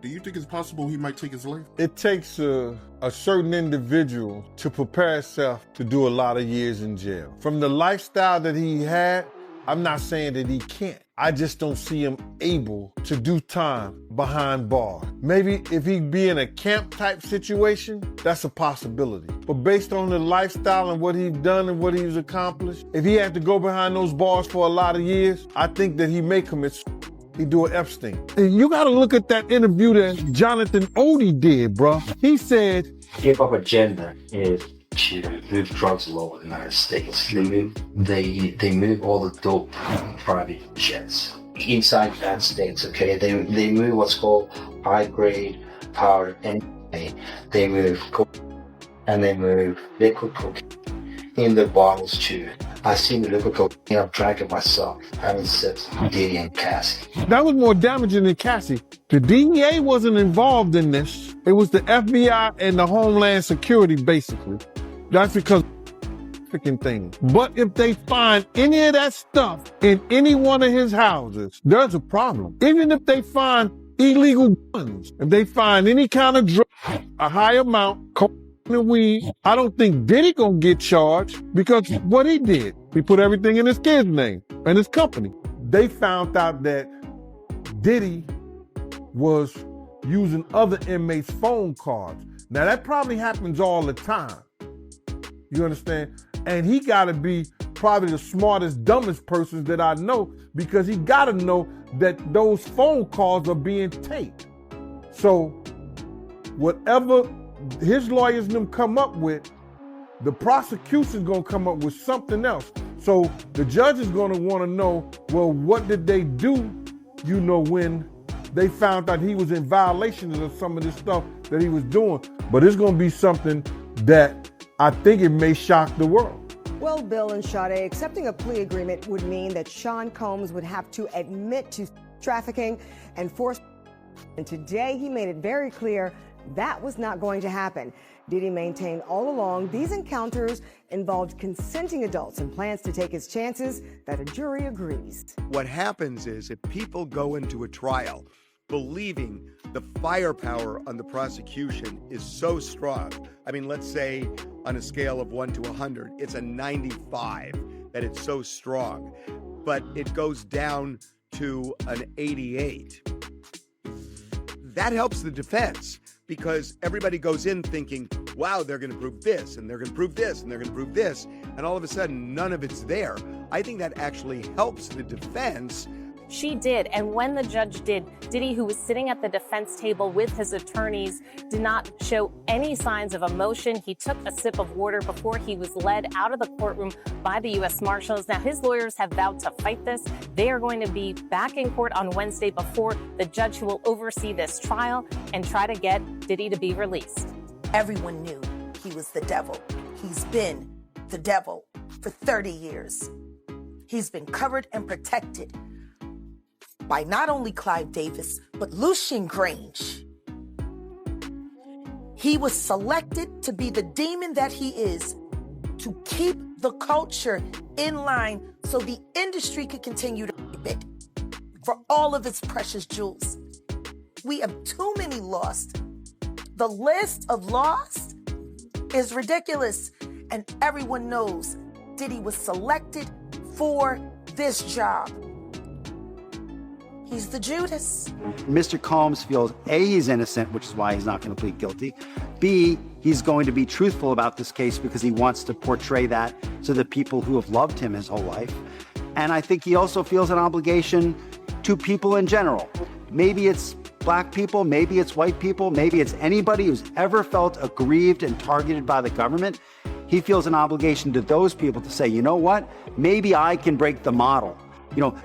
Do you think it's possible he might take his life? It takes a certain individual to prepare himself to do a lot of years in jail. From the lifestyle that he had, I'm not saying that he can't. I just don't see him able to do time behind bars. Maybe if he'd be in a camp type situation, that's a possibility. But based on the lifestyle and what he's done and what he's accomplished, if he had to go behind those bars for a lot of years, I think that he may commit. He do an Epstein. And you gotta look at that interview that Jonathan Odie did, bro. He said, hip hop agenda is to move drugs all over the United States. They move all the dope in private jets inside the United States. Okay, they move what's called high grade powder, and they move coke, and they move liquid cocaine in the bottles too. I've seen the liquid cocaine. I've drank it myself. I haven't said Diddy and Cassie. That was more damaging than Cassie. The DEA wasn't involved in this. It was the FBI and the Homeland Security, basically. That's because freaking things. But if they find any of that stuff in any one of his houses, there's a problem. Even if they find illegal guns, if they find any kind of drug, a high amount, cocaine and weed, I don't think Diddy gonna get charged because what he did, he put everything in his kid's name and his company. They found out that Diddy was using other inmates' phone cards. Now that probably happens all the time. You understand? And he gotta be probably the smartest, dumbest person that I know, because he gotta know that those phone calls are being taped. So whatever his lawyers and them come up with, the prosecution's gonna come up with something else. So the judge is gonna wanna know, well, what did they do, when they found out he was in violation of some of this stuff that he was doing. But it's gonna be something that I think it may shock the world. Well, Bill and Sade, accepting a plea agreement would mean that Sean Combs would have to admit to trafficking and force. And today he made it very clear that was not going to happen. Diddy maintained all along these encounters involved consenting adults and plans to take his chances that a jury agrees. What happens is if people go into a trial believing the firepower on the prosecution is so strong, I mean, let's say on a scale of 1 to 100, it's a 95, that it's so strong, but it goes down to an 88. That helps the defense, because everybody goes in thinking, wow, they're going to prove this, and they're going to prove this, and they're going to prove this, and all of a sudden, none of it's there. I think that actually helps the defense. She did, and when the judge did, Diddy, who was sitting at the defense table with his attorneys, did not show any signs of emotion. He took a sip of water before he was led out of the courtroom by the U.S. Marshals. Now, his lawyers have vowed to fight this. They are going to be back in court on Wednesday before the judge who will oversee this trial and try to get Diddy to be released. Everyone knew he was the devil. He's been the devil for 30 years. He's been covered and protected by not only Clive Davis, but Lucian Grange. He was selected to be the demon that he is, to keep the culture in line so the industry could continue to bid for all of its precious jewels. We have too many lost. The list of lost is ridiculous, and everyone knows Diddy was selected for this job. He's the Judas. Mr. Combs feels A, he's innocent, which is why he's not going to plead guilty. B, he's going to be truthful about this case because he wants to portray that to the people who have loved him his whole life. And I think he also feels an obligation to people in general. Maybe it's black people, maybe it's white people, maybe it's anybody who's ever felt aggrieved and targeted by the government. He feels an obligation to those people to say, you know what, maybe I can break the model.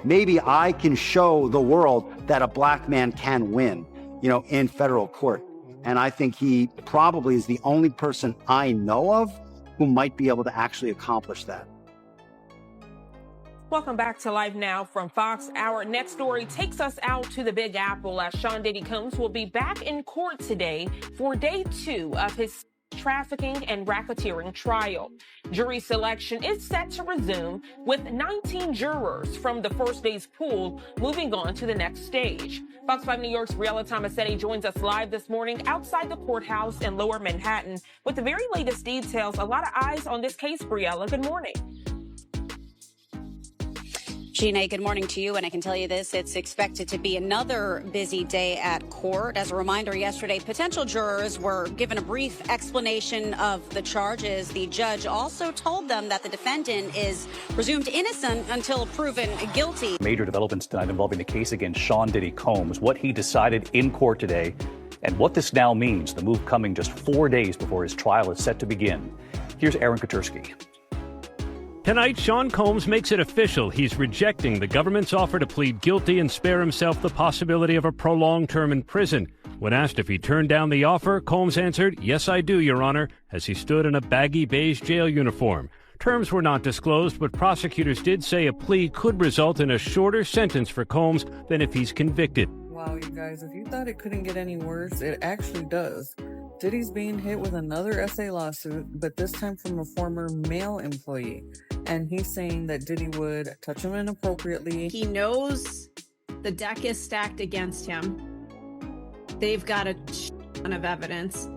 Maybe I can show the world that a black man can win, in federal court. And I think he probably is the only person I know of who might be able to actually accomplish that. Welcome back to Live Now from Fox. Our next story takes us out to the Big Apple as Sean Diddy Combs will be back in court today for day 2 of his trafficking and racketeering trial. Jury selection is set to resume with 19 jurors from the first day's pool moving on to the next stage. Fox 5 New York's Briella Tomasetti joins us live this morning outside the courthouse in Lower Manhattan with the very latest details. A lot of eyes on this case, Briella. Good morning. Gina, good morning to you, and I can tell you this, it's expected to be another busy day at court. As a reminder, yesterday, potential jurors were given a brief explanation of the charges. The judge also told them that the defendant is presumed innocent until proven guilty. Major developments tonight involving the case against Sean Diddy Combs, what he decided in court today, and what this now means, the move coming just 4 days before his trial is set to begin. Here's Aaron Katursky. Tonight, Sean Combs makes it official. He's rejecting the government's offer to plead guilty and spare himself the possibility of a prolonged term in prison. When asked if he turned down the offer, Combs answered, "Yes, I do, Your Honor," as he stood in a baggy beige jail uniform. Terms were not disclosed, but prosecutors did say a plea could result in a shorter sentence for Combs than if he's convicted. Wow, you guys, if you thought it couldn't get any worse, it actually does. Diddy's being hit with another SA lawsuit, but this time from a former male employee. And he's saying that Diddy would touch him inappropriately. He knows the deck is stacked against him. They've got a ton of evidence.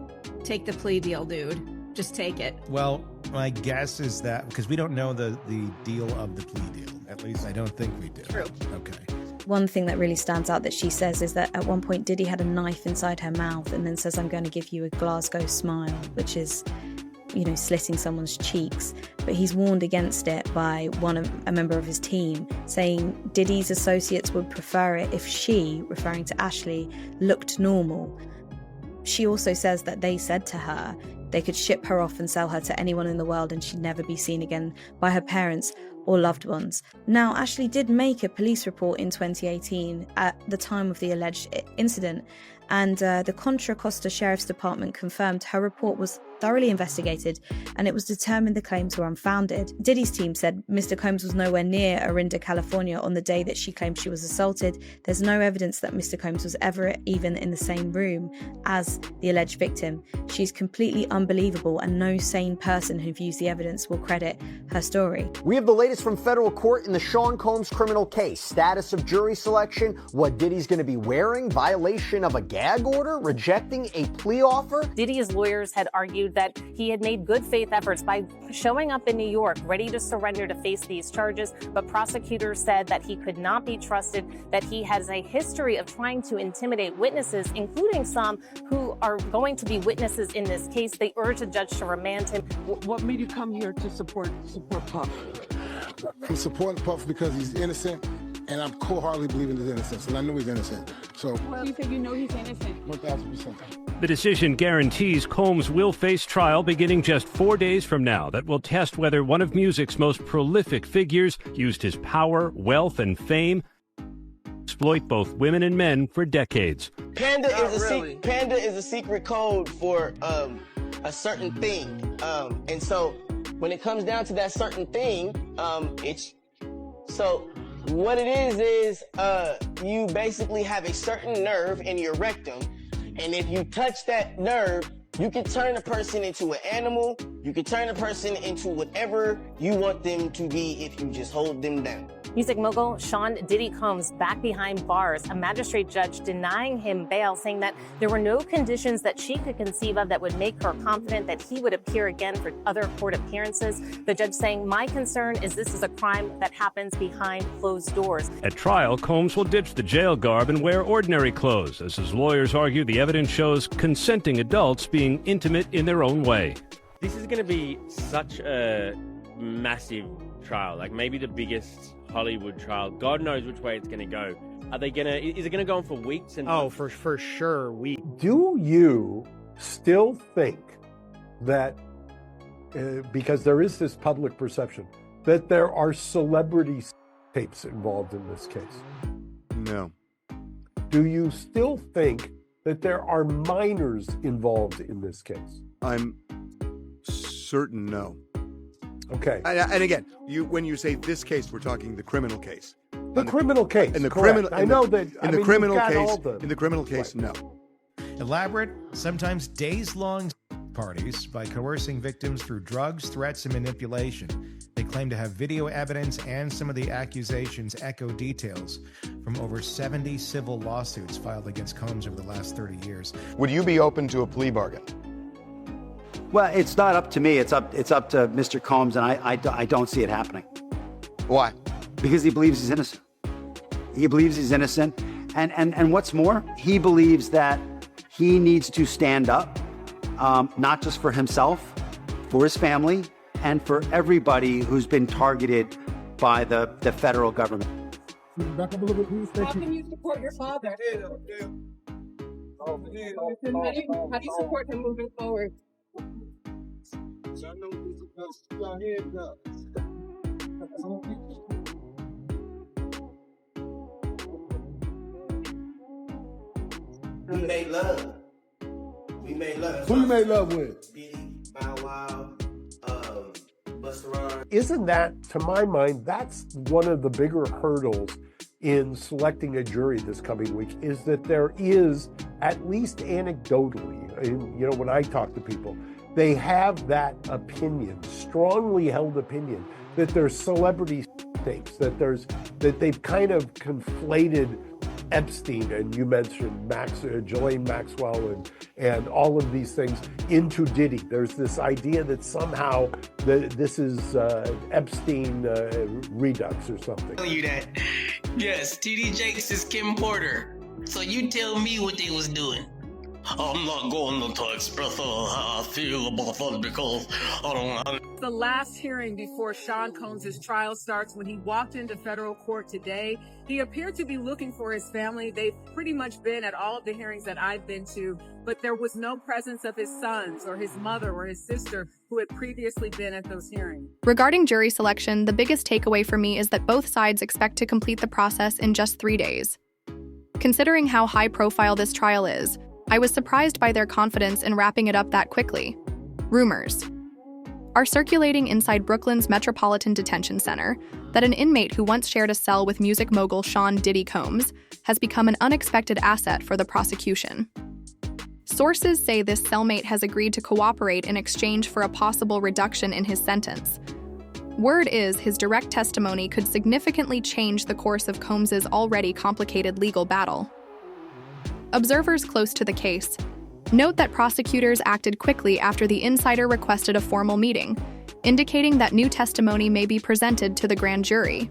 Take the plea deal, dude. Just take it. Well, my guess is that, because we don't know the deal of the plea deal. At least I don't think we do. True. Okay. One thing that really stands out that she says is that at one point Diddy had a knife inside her mouth and then says, "I'm going to give you a Glasgow smile," which is, you know, slitting someone's cheeks. But he's warned against it by a member of his team, saying Diddy's associates would prefer it if she, referring to Ashley, looked normal. She also says that they said to her they could ship her off and sell her to anyone in the world and she'd never be seen again by her parents or loved ones. Now, Ashley did make a police report in 2018 at the time of the alleged incident, and the Contra Costa Sheriff's Department confirmed her report was thoroughly investigated and it was determined the claims were unfounded. Diddy's team said Mr. Combs was nowhere near Orinda, California on the day that she claimed she was assaulted. There's no evidence that Mr. Combs was ever even in the same room as the alleged victim. She's completely unbelievable and no sane person who views the evidence will credit her story. We have the latest from federal court in the Sean Combs criminal case. Status of jury selection, what Diddy's going to be wearing, violation of a gag order, rejecting a plea offer. Diddy's lawyers had argued that he had made good faith efforts by showing up in New York, ready to surrender to face these charges, but prosecutors said that he could not be trusted, that he has a history of trying to intimidate witnesses, including some who are going to be witnesses in this case. They urged the judge to remand him. What made you come here to support Puff? I'm supporting Puff because he's innocent, and I'm wholeheartedly believing his innocence, and I know he's innocent. So, You said you know he's innocent. 1,000%. The decision guarantees Combs will face trial beginning just 4 days from now. That will test whether one of music's most prolific figures used his power, wealth, and fame to exploit both women and men for decades. Panda is a secret code for a certain thing, and so when it comes down to that certain thing, what it is you basically have a certain nerve in your rectum, and if you touch that nerve, you can turn a person into an animal, you can turn a person into whatever you want them to be if you just hold them down. Music mogul Sean Diddy Combs back behind bars, a magistrate judge denying him bail, saying that there were no conditions that she could conceive of that would make her confident that he would appear again for other court appearances. The judge saying, "My concern is this is a crime that happens behind closed doors." At trial, Combs will ditch the jail garb and wear ordinary clothes. As his lawyers argue, the evidence shows consenting adults being intimate in their own way. This is going to be such a massive trial, like maybe the biggest Hollywood trial. God knows which way it's going to go. Is it going to go on for weeks? And for sure, weeks. Do you still think that, because there is this public perception, that there are celebrity tapes involved in this case? No. Do you still think that there are minors involved in this case? I'm certain no. Okay. And again, when you say this case, we're talking the criminal case. The criminal case. In the correct. criminal, I know that. In the criminal case, no. Elaborate, sometimes days-long parties by coercing victims through drugs, threats, and manipulation. They claim to have video evidence, and some of the accusations echo details from over 70 civil lawsuits filed against Combs over the last 30 years. Would you be open to a plea bargain? Well, it's not up to me. It's up to Mr. Combs, and I don't see it happening. Why? Because he believes he's innocent. He believes he's innocent. And what's more, he believes that he needs to stand up, not just for himself, for his family, and for everybody who's been targeted by the federal government. How can you support your father? How do you support him moving forward? We made love. We made love. Who you made love with? Diddy, Bow Wow, Busta Rhymes. Isn't that, to my mind, that's one of the bigger hurdles in selecting a jury this coming week, is that there is, at least anecdotally, you know, when I talk to people, they have that opinion, strongly held opinion, that there's celebrity tapes, that they've kind of conflated Epstein, and you mentioned Ghislaine Maxwell and all of these things, into Diddy. There's this idea that somehow this is Epstein redux or something. Tell you that, yes, TD Jakes is Kim Porter. So you tell me what they was doing. I'm not going to express how I feel about that because I don't. The last hearing before Sean Combs' trial starts, when he walked into federal court today, he appeared to be looking for his family. They've pretty much been at all of the hearings that I've been to, but there was no presence of his sons or his mother or his sister who had previously been at those hearings. Regarding jury selection, the biggest takeaway for me is that both sides expect to complete the process in just 3 days. Considering how high profile this trial is, I was surprised by their confidence in wrapping it up that quickly. Rumors are circulating inside Brooklyn's Metropolitan Detention Center that an inmate who once shared a cell with music mogul Sean Diddy Combs has become an unexpected asset for the prosecution. Sources say this cellmate has agreed to cooperate in exchange for a possible reduction in his sentence. Word is his direct testimony could significantly change the course of Combs' already complicated legal battle. Observers close to the case note that prosecutors acted quickly after the insider requested a formal meeting, indicating that new testimony may be presented to the grand jury.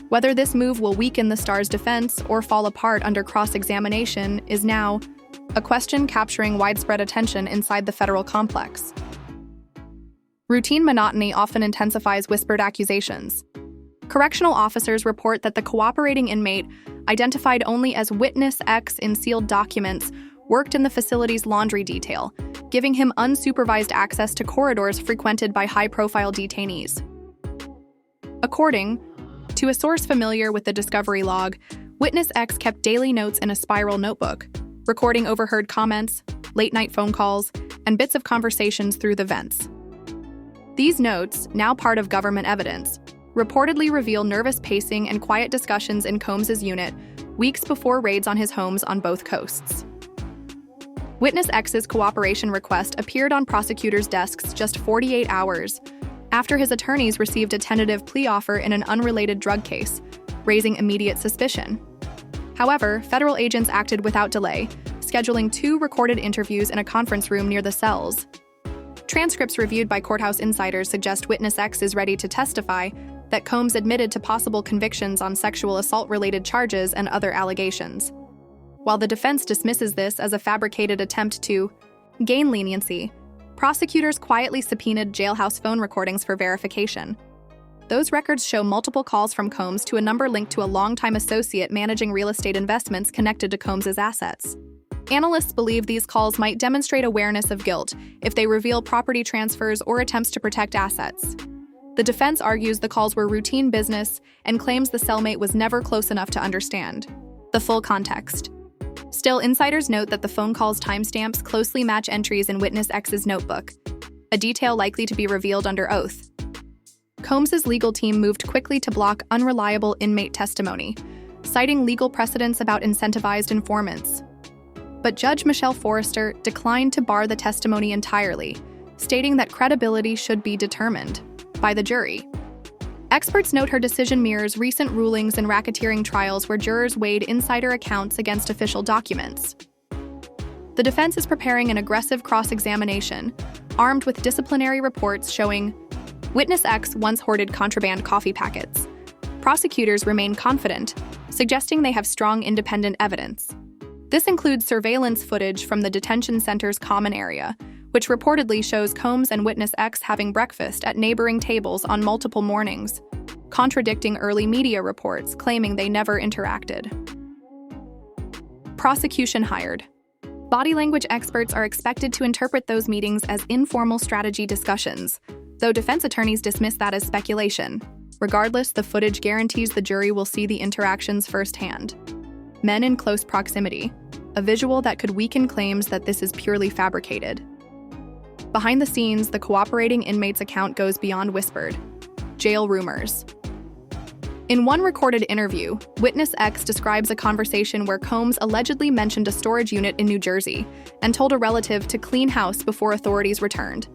Whether this move will weaken the star's defense or fall apart under cross-examination is now a question capturing widespread attention inside the federal complex. Routine monotony often intensifies whispered accusations. Correctional officers report that the cooperating inmate, identified only as Witness X in sealed documents, worked in the facility's laundry detail, giving him unsupervised access to corridors frequented by high-profile detainees. According to a source familiar with the discovery log, Witness X kept daily notes in a spiral notebook, recording overheard comments, late-night phone calls, and bits of conversations through the vents. These notes, now part of government evidence, reportedly reveal nervous pacing and quiet discussions in Combs' unit weeks before raids on his homes on both coasts. Witness X's cooperation request appeared on prosecutors' desks just 48 hours after his attorneys received a tentative plea offer in an unrelated drug case, raising immediate suspicion. However, federal agents acted without delay, scheduling 2 recorded interviews in a conference room near the cells. Transcripts reviewed by courthouse insiders suggest Witness X is ready to testify that Combs admitted to possible convictions on sexual assault-related charges and other allegations. While the defense dismisses this as a fabricated attempt to gain leniency, prosecutors quietly subpoenaed jailhouse phone recordings for verification. Those records show multiple calls from Combs to a number linked to a longtime associate managing real estate investments connected to Combs' assets. Analysts believe these calls might demonstrate awareness of guilt if they reveal property transfers or attempts to protect assets. The defense argues the calls were routine business and claims the cellmate was never close enough to understand the full context. Still, insiders note that the phone calls' timestamps closely match entries in Witness X's notebook, a detail likely to be revealed under oath. Combs' legal team moved quickly to block unreliable inmate testimony, citing legal precedents about incentivized informants. but Judge Michelle Forrester declined to bar the testimony entirely, stating that credibility should be determined by the jury. Experts note her decision mirrors recent rulings in racketeering trials where jurors weighed insider accounts against official documents. The defense is preparing an aggressive cross-examination, armed with disciplinary reports showing Witness X once hoarded contraband coffee packets. Prosecutors remain confident, suggesting they have strong independent evidence. This includes surveillance footage from the detention center's common area, which reportedly shows Combs and Witness X having breakfast at neighboring tables on multiple mornings, contradicting early media reports claiming they never interacted. Prosecution hired. Body language experts are expected to interpret those meetings as informal strategy discussions, though defense attorneys dismiss that as speculation. Regardless, the footage guarantees the jury will see the interactions firsthand. Men in close proximity, a visual that could weaken claims that this is purely fabricated. Behind the scenes, the cooperating inmate's account goes beyond whispered. Jail rumors. In one recorded interview, Witness X describes a conversation where Combs allegedly mentioned a storage unit in New Jersey and told a relative to clean house before authorities returned.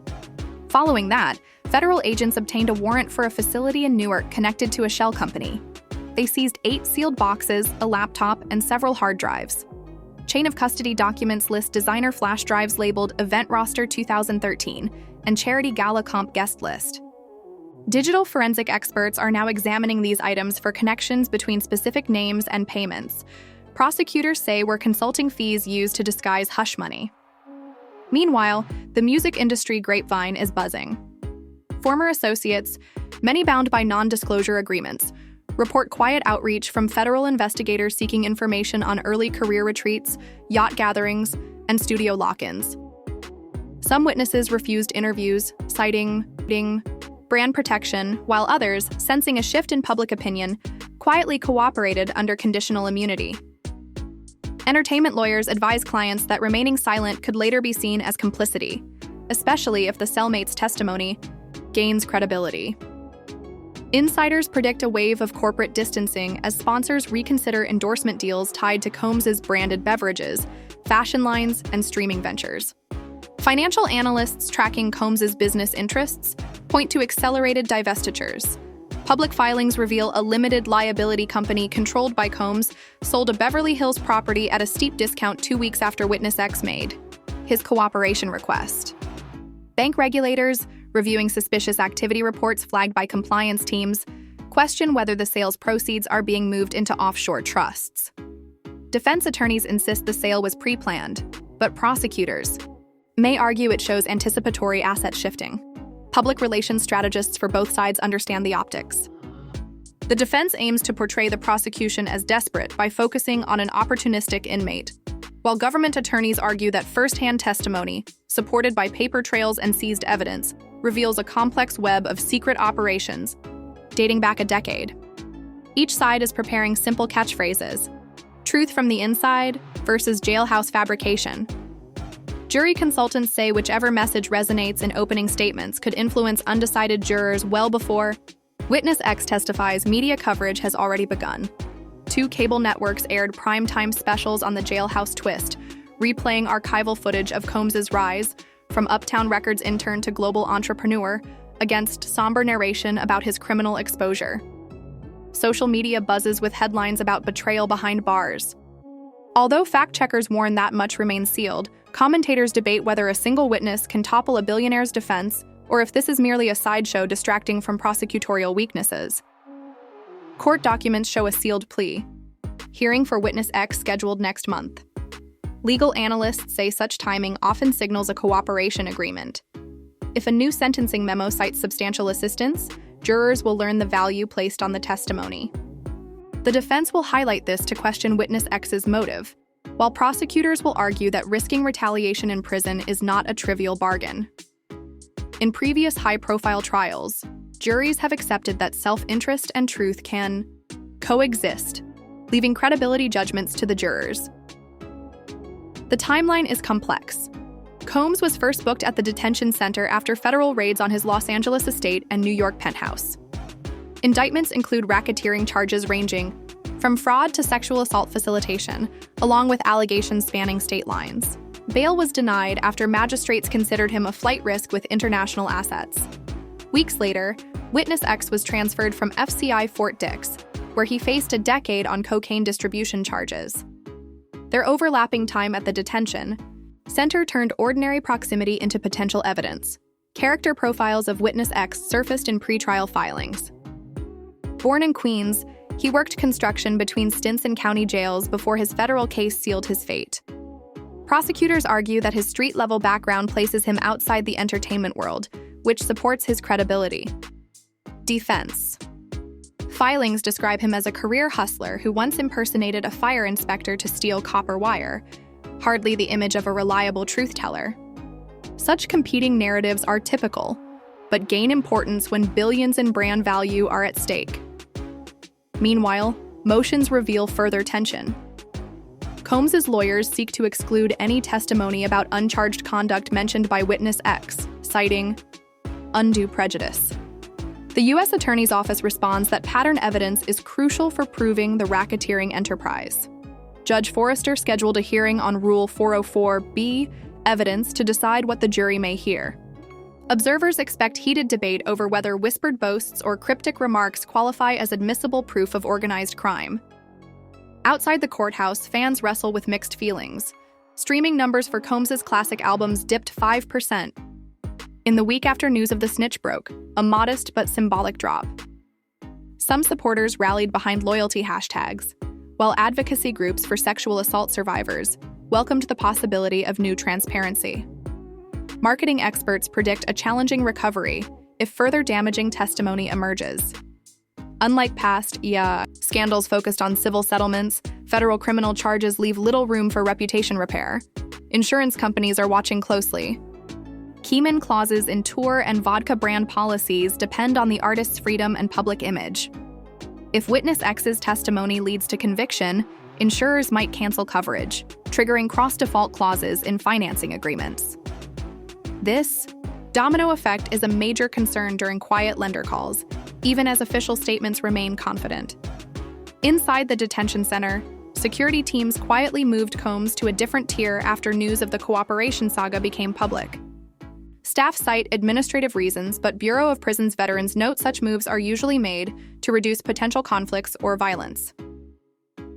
Following that, federal agents obtained a warrant for a facility in Newark connected to a shell company. They seized 8 sealed boxes, a laptop, and several hard drives. Chain of custody documents list designer flash drives labeled Event Roster 2013 and Charity Gala Comp Guest List. Digital forensic experts are now examining these items for connections between specific names and payments. Prosecutors say were consulting fees used to disguise hush money. Meanwhile, the music industry grapevine is buzzing. Former associates, many bound by non-disclosure agreements, report quiet outreach from federal investigators seeking information on early career retreats, yacht gatherings, and studio lock-ins. Some witnesses refused interviews, citing brand protection, while others, sensing a shift in public opinion, quietly cooperated under conditional immunity. Entertainment lawyers advise clients that remaining silent could later be seen as complicity, especially if the cellmate's testimony gains credibility. Insiders predict a wave of corporate distancing as sponsors reconsider endorsement deals tied to Combs' branded beverages, fashion lines, and streaming ventures. Financial analysts tracking Combs' business interests point to accelerated divestitures. Public filings reveal a limited liability company controlled by Combs sold a Beverly Hills property at a steep discount 2 weeks after Witness X made his cooperation request. Bank regulators, reviewing suspicious activity reports flagged by compliance teams, question whether the sale's proceeds are being moved into offshore trusts. Defense attorneys insist the sale was pre-planned, but prosecutors may argue it shows anticipatory asset shifting. Public relations strategists for both sides understand the optics. The defense aims to portray the prosecution as desperate by focusing on an opportunistic inmate, while government attorneys argue that first-hand testimony, supported by paper trails and seized evidence, reveals a complex web of secret operations dating back a decade. Each side is preparing simple catchphrases: truth from the inside versus jailhouse fabrication. Jury consultants say whichever message resonates in opening statements could influence undecided jurors well before Witness X testifies. Media coverage has already begun. 2 cable networks aired primetime specials on the jailhouse twist, replaying archival footage of Combs' rise from Uptown Records intern to global entrepreneur against somber narration about his criminal exposure. Social media buzzes with headlines about betrayal behind bars. Although fact-checkers warn that much remains sealed, commentators debate whether a single witness can topple a billionaire's defense or if this is merely a sideshow distracting from prosecutorial weaknesses. Court documents show a sealed plea. Hearing for Witness X scheduled next month. Legal analysts say such timing often signals a cooperation agreement. If a new sentencing memo cites substantial assistance, jurors will learn the value placed on the testimony. The defense will highlight this to question Witness X's motive, while prosecutors will argue that risking retaliation in prison is not a trivial bargain. In previous high-profile trials, juries have accepted that self-interest and truth can coexist, leaving credibility judgments to the jurors. The timeline is complex. Combs was first booked at the detention center after federal raids on his Los Angeles estate and New York penthouse. Indictments include racketeering charges ranging from fraud to sexual assault facilitation, along with allegations spanning state lines. Bail was denied after magistrates considered him a flight risk with international assets. Weeks later, Witness X was transferred from FCI Fort Dix, where he faced a decade on cocaine distribution charges. Their overlapping time at the detention center turned ordinary proximity into potential evidence. Character profiles of Witness X surfaced in pretrial filings. Born in Queens, he worked construction between stints in county jails before his federal case sealed his fate. Prosecutors argue that his street-level background places him outside the entertainment world, which supports his credibility. Defense. Filings describe him as a career hustler who once impersonated a fire inspector to steal copper wire, hardly the image of a reliable truth-teller. Such competing narratives are typical, but gain importance when billions in brand value are at stake. Meanwhile, motions reveal further tension. Combs's lawyers seek to exclude any testimony about uncharged conduct mentioned by Witness X, citing undue prejudice. The U.S. Attorney's Office responds that pattern evidence is crucial for proving the racketeering enterprise. Judge Forrester scheduled a hearing on Rule 404B, evidence, to decide what the jury may hear. Observers expect heated debate over whether whispered boasts or cryptic remarks qualify as admissible proof of organized crime. Outside the courthouse, fans wrestle with mixed feelings. Streaming numbers for Combs's classic albums dipped 5%. In the week after news of the snitch broke, a modest but symbolic drop. Some supporters rallied behind loyalty hashtags, while advocacy groups for sexual assault survivors welcomed the possibility of new transparency. Marketing experts predict a challenging recovery if further damaging testimony emerges. Unlike past scandals focused on civil settlements, federal criminal charges leave little room for reputation repair. Insurance companies are watching closely. Keyman clauses in tour and vodka brand policies depend on the artist's freedom and public image. If Witness X's testimony leads to conviction, insurers might cancel coverage, triggering cross-default clauses in financing agreements. This domino effect is a major concern during quiet lender calls, even as official statements remain confident. Inside the detention center, security teams quietly moved Combs to a different tier after news of the cooperation saga became public. Staff cite administrative reasons, but Bureau of Prisons veterans note such moves are usually made to reduce potential conflicts or violence.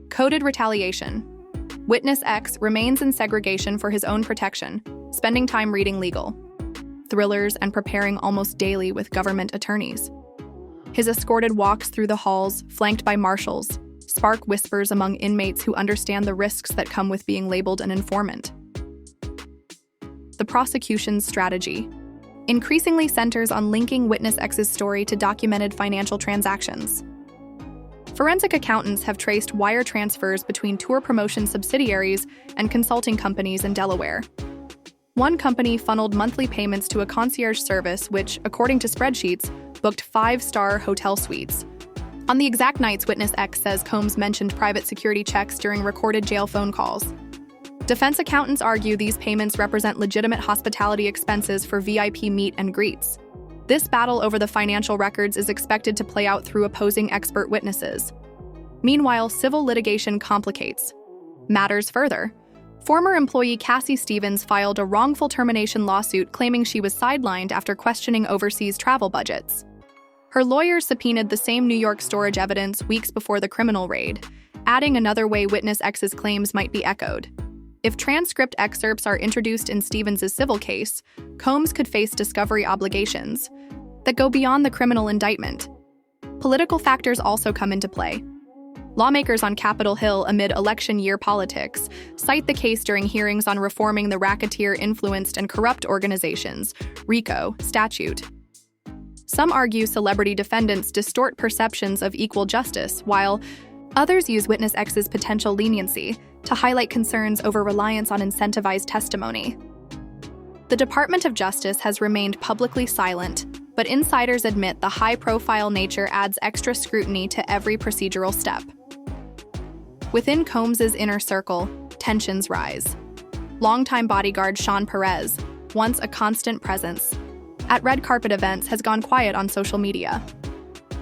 Coded retaliation. Witness X remains in segregation for his own protection, spending time reading legal thrillers and preparing almost daily with government attorneys. His escorted walks through the halls, flanked by marshals, spark whispers among inmates who understand the risks that come with being labeled an informant. The prosecution's strategy increasingly centers on linking Witness X's story to documented financial transactions. Forensic accountants have traced wire transfers between tour promotion subsidiaries and consulting companies in Delaware. One company funneled monthly payments to a concierge service which, according to spreadsheets, booked 5-star hotel suites. On the exact nights Witness X says Combs mentioned private security checks during recorded jail phone calls. Defense accountants argue these payments represent legitimate hospitality expenses for VIP meet and greets. This battle over the financial records is expected to play out through opposing expert witnesses. Meanwhile, civil litigation complicates matters further. Former employee Cassie Stevens filed a wrongful termination lawsuit claiming she was sidelined after questioning overseas travel budgets. Her lawyers subpoenaed the same New York storage evidence weeks before the criminal raid, adding another way Witness X's claims might be echoed. If transcript excerpts are introduced in Stevens' civil case, Combs could face discovery obligations that go beyond the criminal indictment. Political factors also come into play. Lawmakers on Capitol Hill amid election year politics cite the case during hearings on reforming the Racketeer Influenced and Corrupt Organizations (RICO) statute. Some argue celebrity defendants distort perceptions of equal justice, while others use Witness X's potential leniency to highlight concerns over reliance on incentivized testimony. The Department of Justice has remained publicly silent, but insiders admit the high-profile nature adds extra scrutiny to every procedural step. Within Combs's inner circle, tensions rise. Longtime bodyguard Sean Perez, once a constant presence at red carpet events, has gone quiet on social media.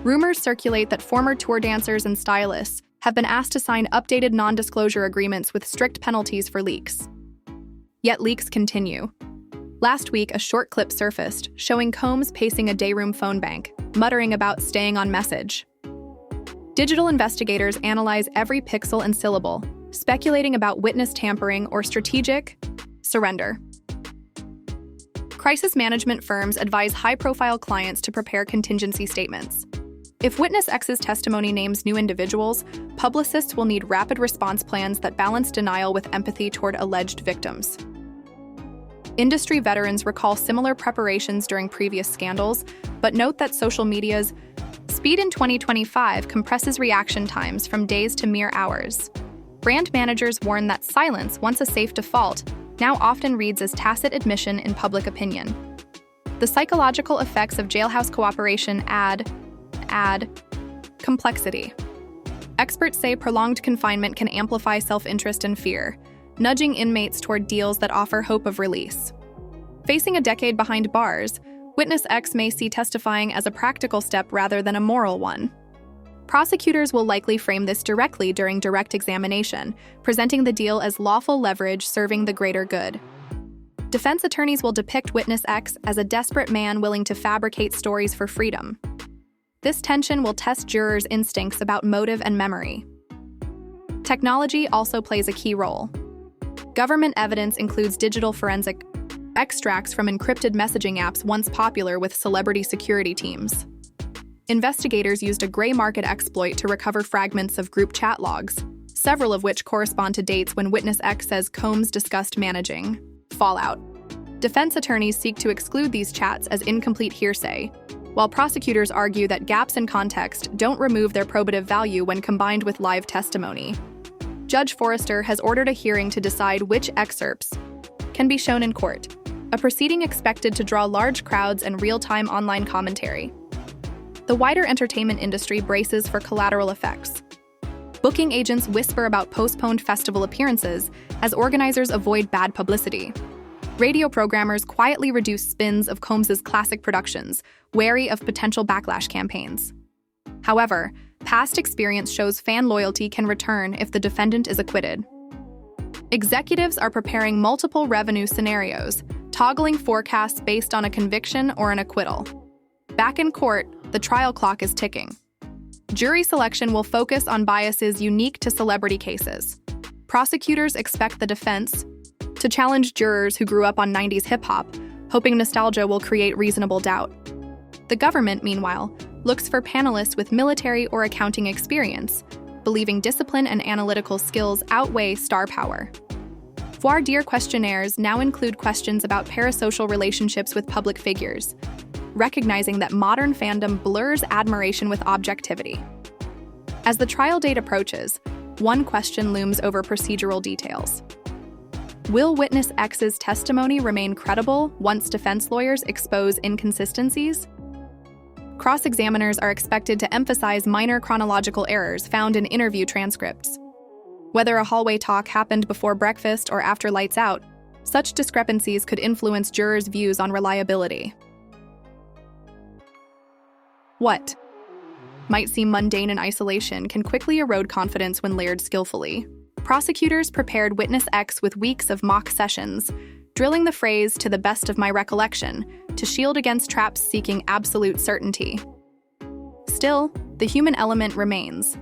Rumors circulate that former tour dancers and stylists have been asked to sign updated non-disclosure agreements with strict penalties for leaks. Yet leaks continue. Last week, a short clip surfaced showing Combs pacing a dayroom phone bank, muttering about staying on message. Digital investigators analyze every pixel and syllable, speculating about witness tampering or strategic surrender. Crisis management firms advise high-profile clients to prepare contingency statements. If Witness X's testimony names new individuals, publicists will need rapid response plans that balance denial with empathy toward alleged victims. Industry veterans recall similar preparations during previous scandals, but note that social media's speed in 2025 compresses reaction times from days to mere hours. Brand managers warn that silence, once a safe default, now often reads as tacit admission in public opinion. The psychological effects of jailhouse cooperation add complexity. Experts say prolonged confinement can amplify self-interest and fear, nudging inmates toward deals that offer hope of release. Facing a decade behind bars, Witness X may see testifying as a practical step rather than a moral one. Prosecutors will likely frame this directly during direct examination, presenting the deal as lawful leverage serving the greater good. Defense attorneys will depict Witness X as a desperate man willing to fabricate stories for freedom. This tension will test jurors' instincts about motive and memory. Technology also plays a key role. Government evidence includes digital forensic extracts from encrypted messaging apps once popular with celebrity security teams. Investigators used a gray market exploit to recover fragments of group chat logs, several of which correspond to dates when Witness X says Combs discussed managing fallout. Defense attorneys seek to exclude these chats as incomplete hearsay, while prosecutors argue that gaps in context don't remove their probative value when combined with live testimony. Judge Forrester has ordered a hearing to decide which excerpts can be shown in court, a proceeding expected to draw large crowds and real-time online commentary. The wider entertainment industry braces for collateral effects. Booking agents whisper about postponed festival appearances as organizers avoid bad publicity. Radio programmers quietly reduce spins of Combs's classic productions, wary of potential backlash campaigns. However, past experience shows fan loyalty can return if the defendant is acquitted. Executives are preparing multiple revenue scenarios, toggling forecasts based on a conviction or an acquittal. Back in court, the trial clock is ticking. Jury selection will focus on biases unique to celebrity cases. Prosecutors expect the defense to challenge jurors who grew up on 90s hip-hop, hoping nostalgia will create reasonable doubt. The government, meanwhile, looks for panelists with military or accounting experience, believing discipline and analytical skills outweigh star power. Voir dire questionnaires now include questions about parasocial relationships with public figures, recognizing that modern fandom blurs admiration with objectivity. As the trial date approaches, one question looms over procedural details. Will Witness X's testimony remain credible once defense lawyers expose inconsistencies? Cross-examiners are expected to emphasize minor chronological errors found in interview transcripts. Whether a hallway talk happened before breakfast or after lights out, such discrepancies could influence jurors' views on reliability. What might seem mundane in isolation can quickly erode confidence when layered skillfully. Prosecutors prepared Witness X with weeks of mock sessions, drilling the phrase "to the best of my recollection" to shield against traps seeking absolute certainty. Still, the human element remains.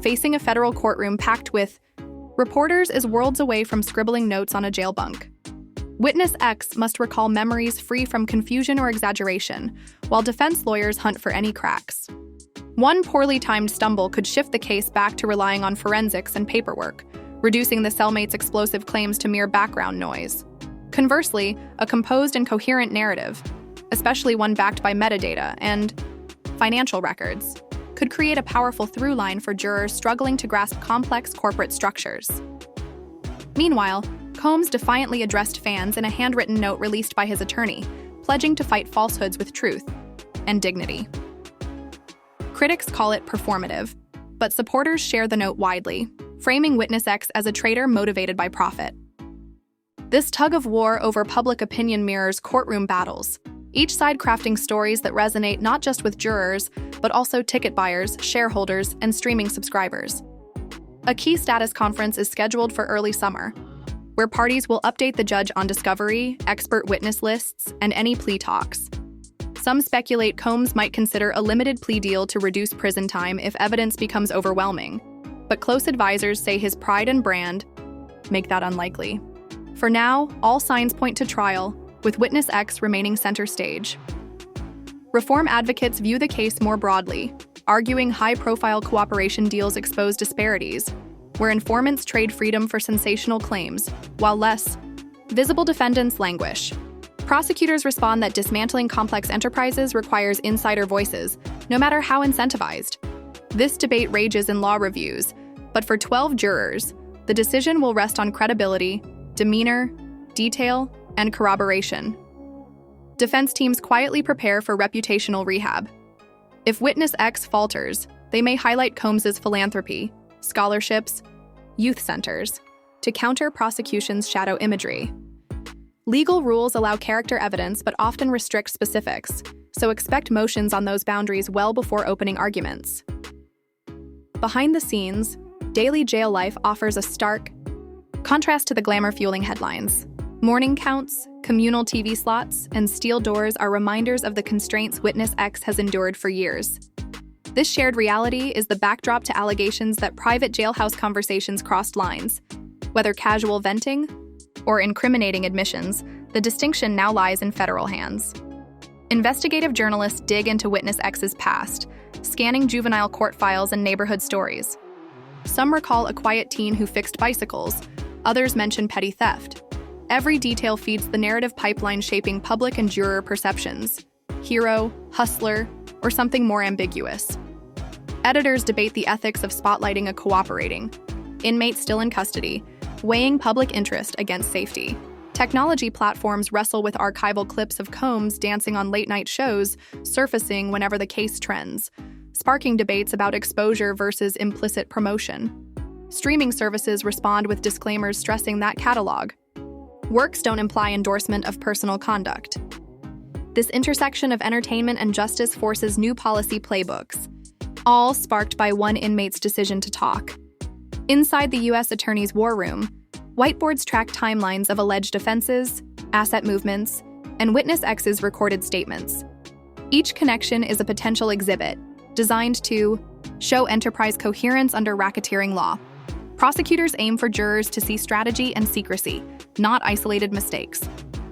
Facing a federal courtroom packed with reporters is worlds away from scribbling notes on a jail bunk. Witness X must recall memories free from confusion or exaggeration, while defense lawyers hunt for any cracks. One poorly timed stumble could shift the case back to relying on forensics and paperwork, reducing the cellmate's explosive claims to mere background noise. Conversely, a composed and coherent narrative, especially one backed by metadata and financial records, could create a powerful through line for jurors struggling to grasp complex corporate structures. Meanwhile, Combs defiantly addressed fans in a handwritten note released by his attorney, pledging to fight falsehoods with truth and dignity. Critics call it performative, but supporters share the note widely, framing Witness X as a traitor motivated by profit. This tug of war over public opinion mirrors courtroom battles, each side crafting stories that resonate not just with jurors, but also ticket buyers, shareholders, and streaming subscribers. A key status conference is scheduled for early summer, where parties will update the judge on discovery, expert witness lists, and any plea talks. Some speculate Combs might consider a limited plea deal to reduce prison time if evidence becomes overwhelming, but close advisors say his pride and brand make that unlikely. For now, all signs point to trial, with Witness X remaining center stage. Reform advocates view the case more broadly, arguing high-profile cooperation deals expose disparities, where informants trade freedom for sensational claims, while less visible defendants languish. Prosecutors respond that dismantling complex enterprises requires insider voices, no matter how incentivized. This debate rages in law reviews, but for 12 jurors, the decision will rest on credibility, demeanor, detail, and corroboration. Defense teams quietly prepare for reputational rehab. If Witness X falters, they may highlight Combs's philanthropy, scholarships, youth centers, to counter prosecution's shadow imagery. Legal rules allow character evidence but often restrict specifics, so expect motions on those boundaries well before opening arguments. Behind the scenes, daily jail life offers a stark contrast to the glamour-fueling headlines. Morning counts, communal TV slots, and steel doors are reminders of the constraints Witness X has endured for years. This shared reality is the backdrop to allegations that private jailhouse conversations crossed lines. Whether casual venting or incriminating admissions, the distinction now lies in federal hands. Investigative journalists dig into Witness X's past, scanning juvenile court files and neighborhood stories. Some recall a quiet teen who fixed bicycles, others mention petty theft. Every detail feeds the narrative pipeline shaping public and juror perceptions: hero, hustler, or something more ambiguous. Editors debate the ethics of spotlighting a cooperating inmate still in custody, weighing public interest against safety. Technology platforms wrestle with archival clips of Combs dancing on late-night shows, surfacing whenever the case trends, sparking debates about exposure versus implicit promotion. Streaming services respond with disclaimers stressing that catalog works don't imply endorsement of personal conduct. This intersection of entertainment and justice forces new policy playbooks, all sparked by one inmate's decision to talk. Inside the U.S. Attorney's war room, whiteboards track timelines of alleged offenses, asset movements, and Witness X's recorded statements. Each connection is a potential exhibit, designed to show enterprise coherence under racketeering law. Prosecutors aim for jurors to see strategy and secrecy, not isolated mistakes.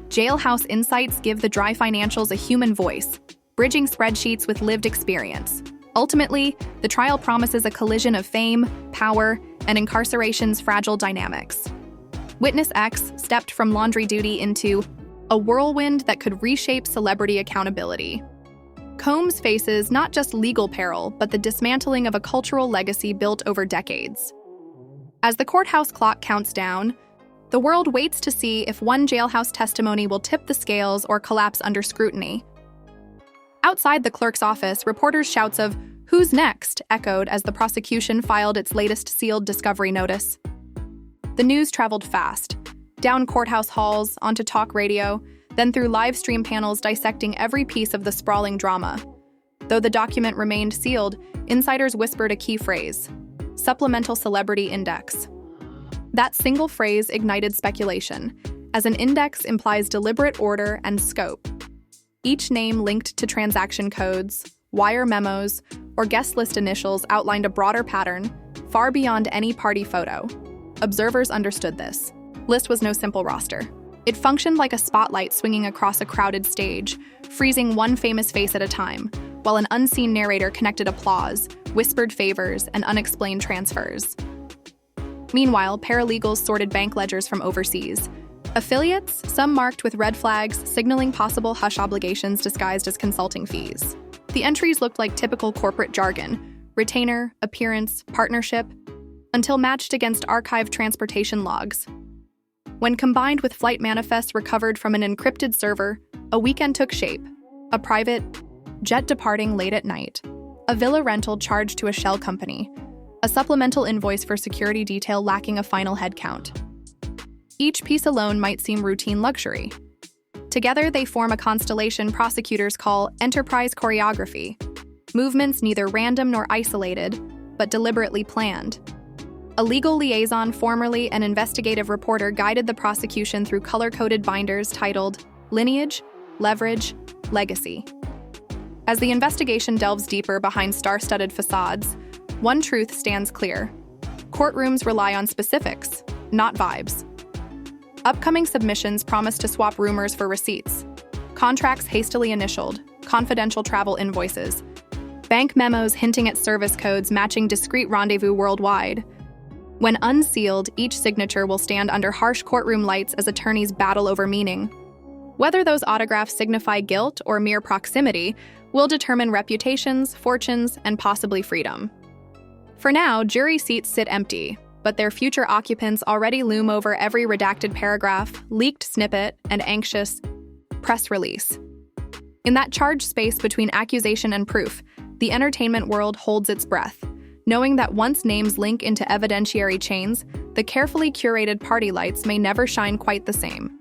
Jailhouse insights give the dry financials a human voice, bridging spreadsheets with lived experience. Ultimately, the trial promises a collision of fame, power, and incarceration's fragile dynamics. Witness X stepped from laundry duty into a whirlwind that could reshape celebrity accountability. Combs faces not just legal peril, but the dismantling of a cultural legacy built over decades. As the courthouse clock counts down, the world waits to see if one jailhouse testimony will tip the scales or collapse under scrutiny. Outside the clerk's office, reporters' shouts of "Who's next?" echoed as the prosecution filed its latest sealed discovery notice. The news traveled fast, down courthouse halls, onto talk radio, then through live stream panels dissecting every piece of the sprawling drama. Though the document remained sealed, insiders whispered a key phrase: supplemental celebrity index. That single phrase ignited speculation, as an index implies deliberate order and scope. Each name linked to transaction codes, wire memos, or guest list initials outlined a broader pattern, far beyond any party photo. Observers understood this. List was no simple roster. It functioned like a spotlight swinging across a crowded stage, freezing one famous face at a time, while an unseen narrator connected applause, whispered favors, and unexplained transfers. Meanwhile, paralegals sorted bank ledgers from overseas. Affiliates, some marked with red flags, signaling possible hush obligations disguised as consulting fees. The entries looked like typical corporate jargon: retainer, appearance, partnership, until matched against archived transportation logs. When combined with flight manifests recovered from an encrypted server, a weekend took shape: a private jet departing late at night, a villa rental charged to a shell company, a supplemental invoice for security detail lacking a final head count. Each piece alone might seem routine luxury. Together, they form a constellation prosecutors call enterprise choreography, movements neither random nor isolated, but deliberately planned. A legal liaison, formerly an investigative reporter, guided the prosecution through color-coded binders titled Lineage, Leverage, Legacy. As the investigation delves deeper behind star-studded facades, one truth stands clear. Courtrooms rely on specifics, not vibes. Upcoming submissions promise to swap rumors for receipts, contracts hastily initialed, confidential travel invoices, bank memos hinting at service codes matching discreet rendezvous worldwide. When unsealed, each signature will stand under harsh courtroom lights as attorneys battle over meaning. Whether those autographs signify guilt or mere proximity will determine reputations, fortunes, and possibly freedom. For now, jury seats sit empty, but their future occupants already loom over every redacted paragraph, leaked snippet, and anxious press release. In that charged space between accusation and proof, the entertainment world holds its breath, knowing that once names link into evidentiary chains, the carefully curated party lights may never shine quite the same.